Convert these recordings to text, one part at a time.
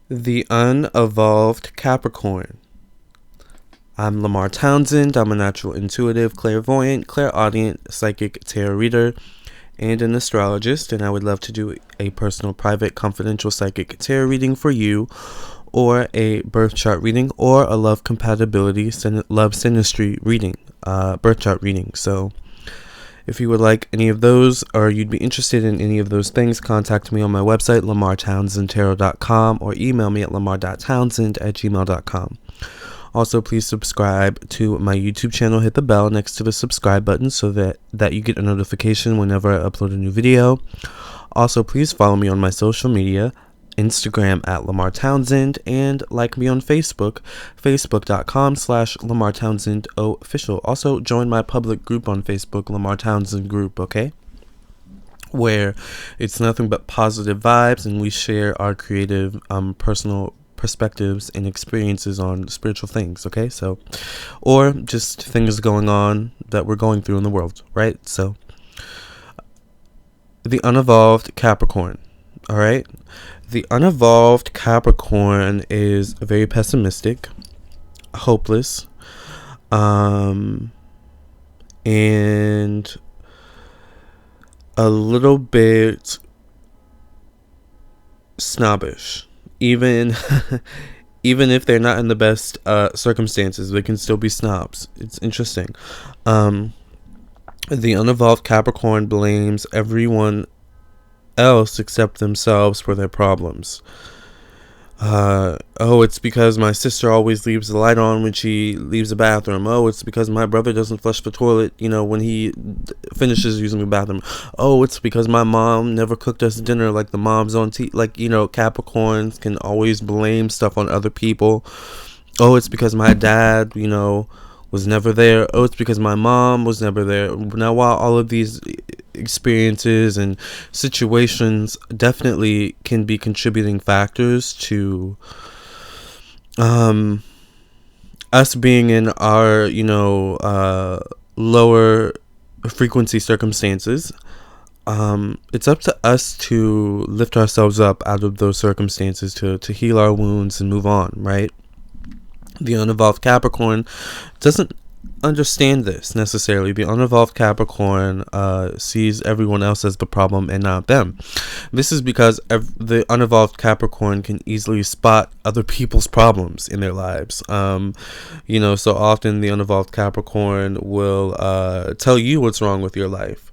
The Unevolved Capricorn. I'm Lamarr Townsend. I'm a natural intuitive, clairvoyant, clairaudient, psychic tarot reader, and an astrologist, and I would love to do a personal, private, confidential psychic tarot reading for you, or a birth chart reading, or a love compatibility, love synastry reading, birth chart reading. So if you would like any of those, or you'd be interested in any of those things, contact me on my website, lamarrtownsendtarot.com, or email me at lamarr.townsend@gmail.com. Also, please subscribe to my YouTube channel. Hit the bell next to the subscribe button so that you get a notification whenever I upload a new video. Also, please follow me on my social media, Instagram at Lamarr Townsend, and like me on Facebook, facebook.com/Lamarr Townsend official. Also, join my public group on Facebook, Lamarr Townsend Group, okay? Where it's nothing but positive vibes, and we share our creative, personal perspectives and experiences on spiritual things, okay? So, or just things going on that we're going through in the world, right? So, the Unevolved Capricorn, all right? The Unevolved Capricorn is very pessimistic, hopeless, and a little bit snobbish. Even even if they're not in the best circumstances, they can still be snobs. It's interesting. The Unevolved Capricorn blames everyone else except themselves for their problems. Oh, it's because my sister always leaves the light on when she leaves the bathroom. Oh, it's because my brother doesn't flush the toilet, when he finishes using the bathroom. Oh, it's because my mom never cooked us dinner like the moms on Capricorns can always blame stuff on other people. Oh, it's because my dad, was never there. Oh, it's because my mom was never there. Now, while all of these experiences and situations definitely can be contributing factors to us being in our lower frequency circumstances, it's up to us to lift ourselves up out of those circumstances, to heal our wounds and move on, right? The Unevolved Capricorn doesn't understand this necessarily. The Unevolved Capricorn sees everyone else as the problem and not them. This is because the Unevolved Capricorn can easily spot other people's problems in their lives. So often the Unevolved Capricorn will tell you what's wrong with your life.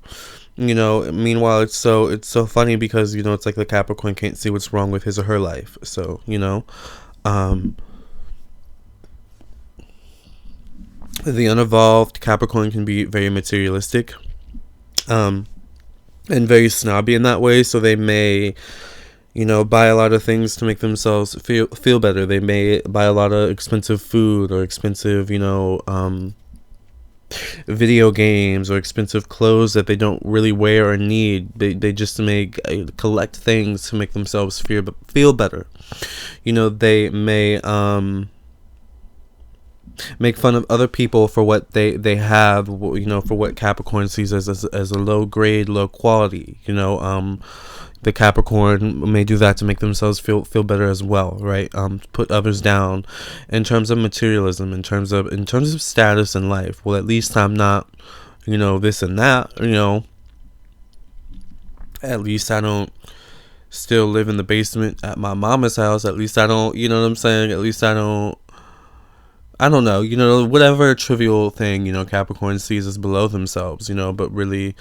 Meanwhile, it's so funny because it's like the Capricorn can't see what's wrong with his or her life. So the Unevolved Capricorn can be very materialistic, and very snobby in that way. So they may, buy a lot of things to make themselves feel better. They may buy a lot of expensive food or expensive, video games or expensive clothes that they don't really wear or need. They just collect things to make themselves feel better. They may make fun of other people for what they have, for what Capricorn sees as a low grade, low quality. The Capricorn may do that to make themselves feel better as well, right? Put others down in terms of materialism, in terms of status in life. Well, at least I'm not, this and that. At least I don't still live in the basement at my mama's house. At least I don't, you know what I'm saying? At least I don't know, whatever trivial thing, Capricorn sees as below themselves, but really,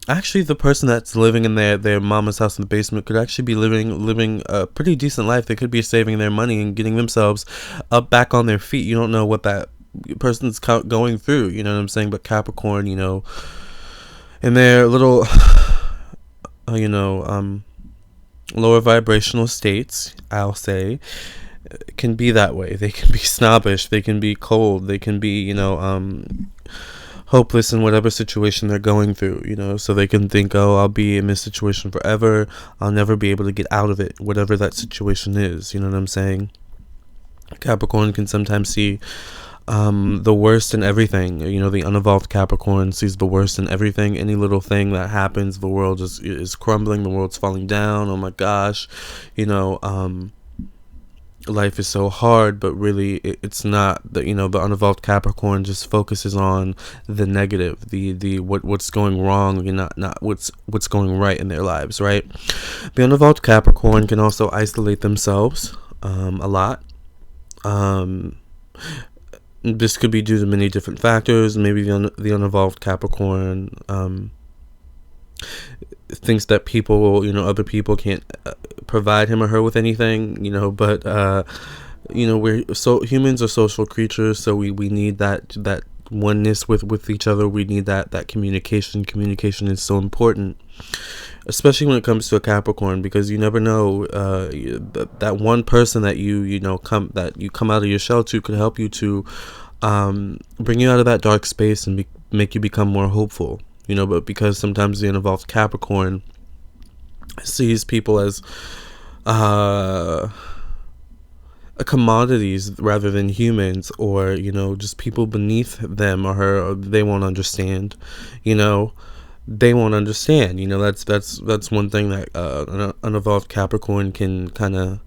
actually, the person that's living in their mama's house in the basement could actually be living a pretty decent life. They could be saving their money and getting themselves up back on their feet. You don't know what that person's going through, you know what I'm saying? But Capricorn, in their little, lower vibrational states, I'll say, can be that way. They can be snobbish, they can be cold, they can be hopeless in whatever situation they're going through, so they can think, oh, I'll be in this situation forever, I'll never be able to get out of it, whatever that situation is. You know what I'm saying? Capricorn can sometimes see the worst in everything. You know, the unevolved Capricorn sees the worst in everything. Any little thing that happens, the world is crumbling, the world's falling down. Oh my gosh, you know, life is so hard, but really it's not. The, you know, the unevolved Capricorn just focuses on the negative, the what's going wrong, and not what's going right in their lives, right? The unevolved Capricorn can also isolate themselves a lot. This could be due to many different factors. Maybe the unevolved Capricorn thinks that people, you know, other people can't provide him or her with anything, you know, but you know, humans are social creatures, so we need that oneness with each other. We need that communication. Communication is so important, especially when it comes to a Capricorn, because you never know, that one person that you come out of your shell to could help you to bring you out of that dark space and make you become more hopeful, you know. But because sometimes the unevolved Capricorn sees people as commodities rather than humans, or, you know, just people beneath them or her, or they won't understand, you know. They won't understand, you know. That's one thing that an unevolved Capricorn can kind of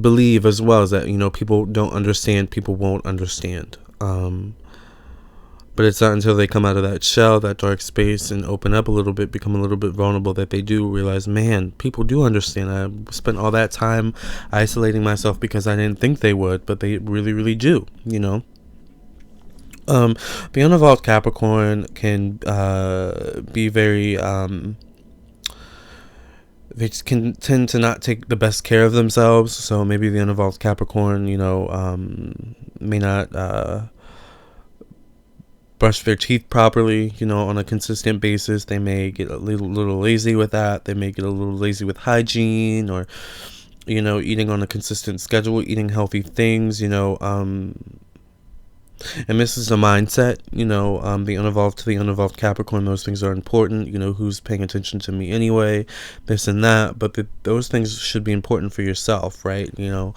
believe as well, is that, you know, people don't understand, people won't understand. But it's not until they come out of that shell, that dark space, and open up a little bit, become a little bit vulnerable, that they do realize, man, people do understand. I spent all that time isolating myself because I didn't think they would, but they really, really do, you know. The unevolved Capricorn can be very they can tend to not take the best care of themselves. So maybe the unevolved Capricorn, you know, may not brush their teeth properly, you know, on a consistent basis. They may get a little lazy with that. They may get a little lazy with hygiene, or, you know, eating on a consistent schedule, eating healthy things, you know. And this is a mindset, you know. The unevolved Capricorn, those things are important. You know, who's paying attention to me anyway, this and that. But those things should be important for yourself, right? You know,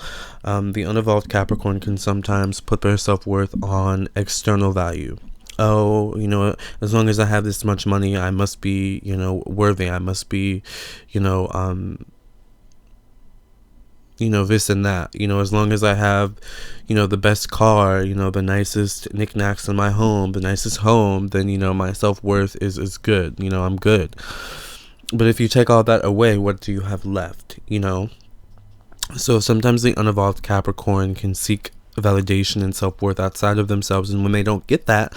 the unevolved Capricorn can sometimes put their self-worth on external value. Oh, you know, as long as I have this much money, I must be, you know, worthy. I must be, you know, this and that. You know, as long as I have, you know, the best car, you know, the nicest knickknacks in my home, the nicest home, then, you know, my self-worth is good. You know, I'm good. But if you take all that away, what do you have left, you know? So sometimes the unevolved Capricorn can seek validation and self-worth outside of themselves, and when they don't get that,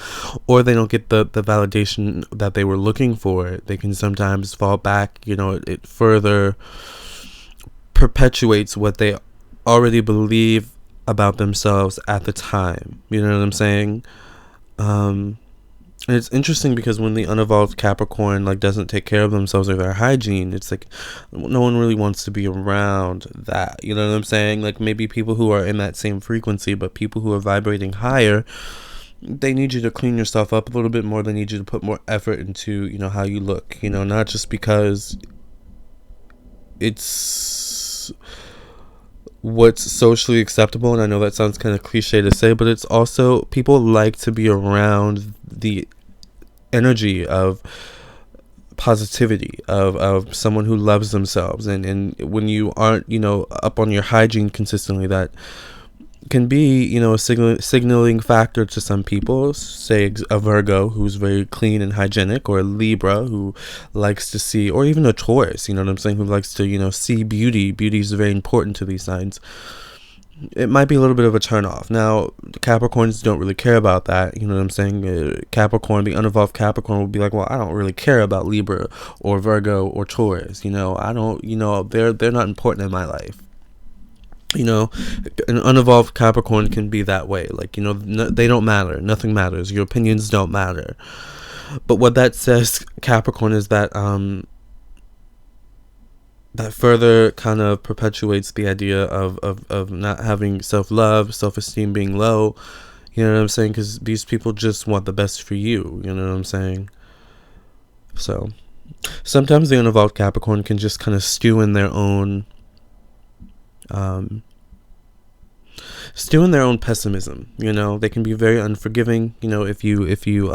or they don't get the validation that they were looking for, they can sometimes fall back. You know, it further perpetuates what they already believe about themselves at the time. You know what I'm saying? And it's interesting because when the unevolved Capricorn doesn't take care of themselves or their hygiene, it's like no one really wants to be around that. You know what I'm saying? Like maybe people who are in that same frequency, but people who are vibrating higher, they need you to clean yourself up a little bit more. They need you to put more effort into, you know, how you look. You know, not just because it's what's socially acceptable, and I know that sounds kind of cliche to say, but it's also people like to be around the energy of positivity, of someone who loves themselves, and when you aren't, you know, up on your hygiene consistently, that can be, you know, a signaling factor to some people. Say a Virgo who's very clean and hygienic, or a Libra who likes to see, or even a Taurus, you know what I'm saying, who likes to, you know, see beauty. Beauty is very important to these signs. It might be a little bit of a turn off. Now, Capricorns don't really care about that, you know what I'm saying. Capricorn, the unevolved Capricorn will be like, well, I don't really care about Libra or Virgo or Taurus, you know, I don't, you know, they're not important in my life. You know, an unevolved Capricorn can be that way. Like, you know, they don't matter. Nothing matters. Your opinions don't matter. But what that says, Capricorn, is that that further kind of perpetuates the idea of not having self-love, self-esteem being low. You know what I'm saying? Because these people just want the best for you. You know what I'm saying? So sometimes the unevolved Capricorn can just kind of stew in their own stew in their own pessimism. They can be very unforgiving. If you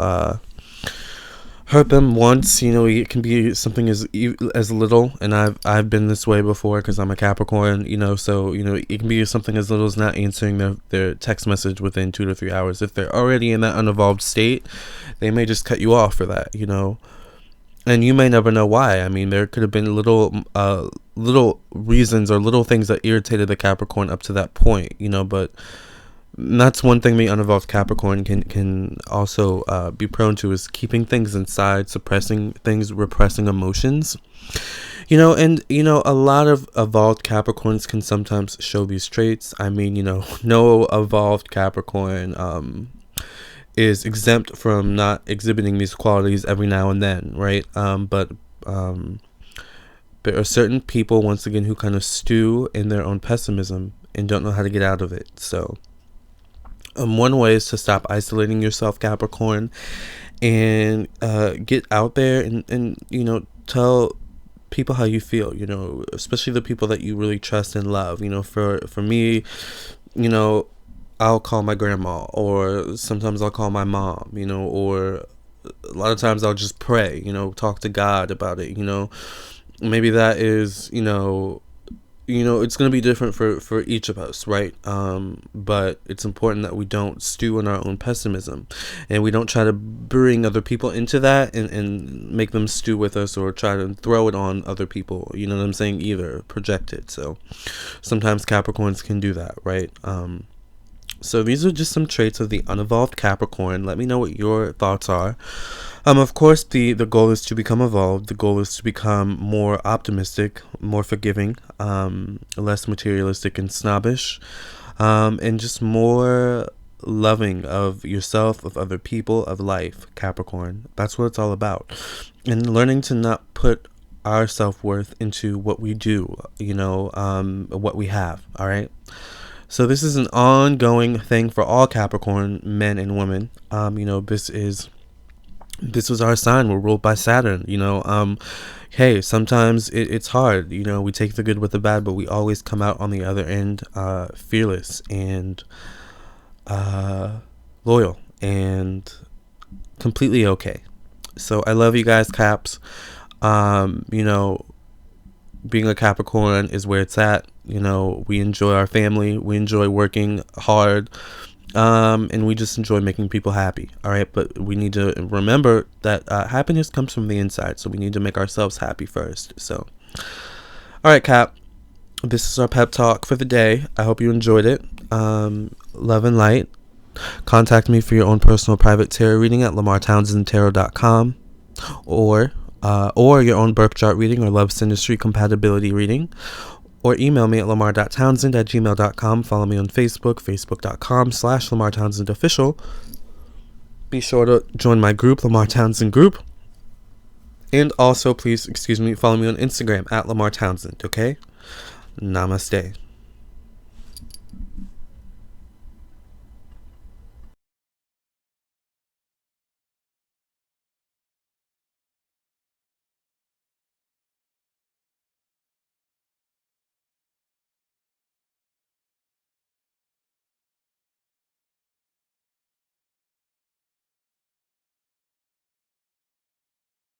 hurt them once, it can be something as little, and I've been this way before because I'm a Capricorn, so it can be something as little as not answering their text message within 2 to 3 hours. If they're already in that unevolved state, they may just cut you off for that, and you may never know why. I mean, there could have been little reasons or little things that irritated the Capricorn up to that point, but that's one thing the unevolved Capricorn can also be prone to, is keeping things inside, suppressing things, repressing emotions. And a lot of evolved Capricorns can sometimes show these traits. I mean, no evolved Capricorn is exempt from not exhibiting these qualities every now and then, right? But there are certain people, once again, who kind of stew in their own pessimism and don't know how to get out of it. So one way is to stop isolating yourself, Capricorn, and get out there and tell people how you feel, especially the people that you really trust and love. For me, I'll call my grandma, or sometimes I'll call my mom, or a lot of times I'll just pray, talk to God about it. Maybe that is, it's going to be different for each of us, right? But it's important that we don't stew in our own pessimism, and we don't try to bring other people into that and make them stew with us, or try to throw it on other people, you know what I'm saying? Either project it. So sometimes Capricorns can do that, right? So these are just some traits of the unevolved Capricorn. Let me know what your thoughts are. Of course, the goal is to become evolved. The goal is to become more optimistic, more forgiving, less materialistic and snobbish, and just more loving of yourself, of other people, of life, Capricorn. That's what it's all about. And learning to not put our self-worth into what we do, what we have, all right? So this is an ongoing thing for all Capricorn men and women. This was our sign. We're ruled by Saturn. Hey, sometimes it's hard. We take the good with the bad, but we always come out on the other end fearless and loyal and completely okay. So I love you guys, Caps. Being a Capricorn is where it's at. We enjoy our family. We enjoy working hard. And we just enjoy making people happy. All right. But we need to remember that happiness comes from the inside. So we need to make ourselves happy first. So, all right, Cap. This is our pep talk for the day. I hope you enjoyed it. Love and light. Contact me for your own personal private tarot reading at lamarrtownsendtarot.com, or your own birth chart reading or love synastry compatibility reading, or email me at lamarr.townsend@gmail.com. Follow me on Facebook, facebook.com/Lamarr Townsend Official. Be sure to join my group, Lamarr Townsend Group. And also, please, follow me on Instagram at Lamarr Townsend, okay? Namaste.